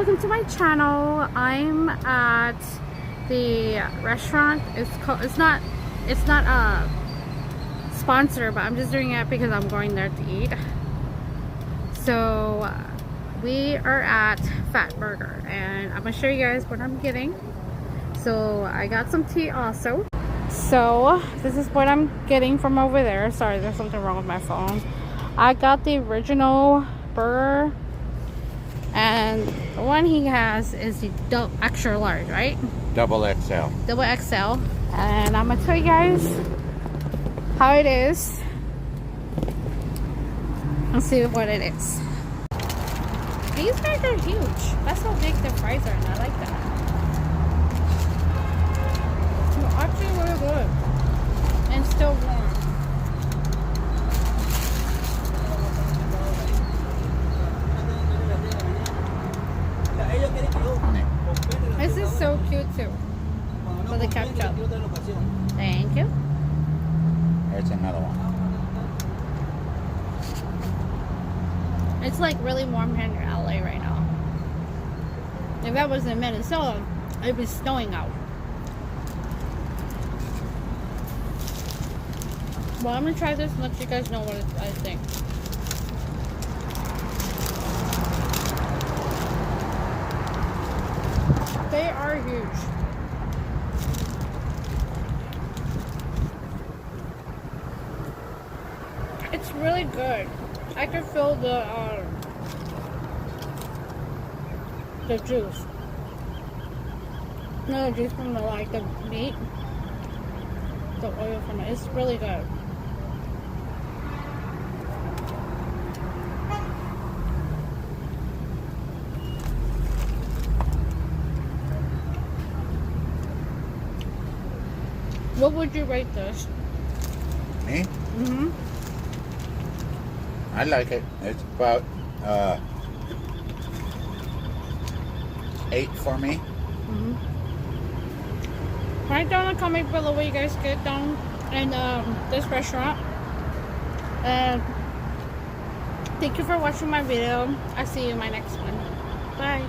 welcome to my channel. I'm at the restaurant. It's not a sponsor, but I'm just doing it because I'm going there to eat. So we are at Fat Burger and I'm gonna show you guys what I'm getting. So I got some tea also. So this is what I'm getting from over there. Sorry, there's something wrong with my phone. I got the original burger, and the one he has is the extra large, right? Double XL. Double XL. And I'm gonna tell you guys how it is. Let's see what it is. These guys are huge. That's how big the fries are, and I like that. They're actually really good and still warm. This is so cute too. For the ketchup. Thank you. There's another one. It's like really warm here in LA right now. If that was in Minnesota, it'd be snowing out. Well, I'm gonna try this and let you guys know what I think. They are huge. It's really good. I can feel the juice. No, the juice from the meat. The oil from it. It's really good. What would you rate this? Me? Mm-hmm. I like it. It's about 8 for me. Mm-hmm. Write down in the comment below what you guys get down in this restaurant. And thank you for watching my video. I'll see you in my next one. Bye.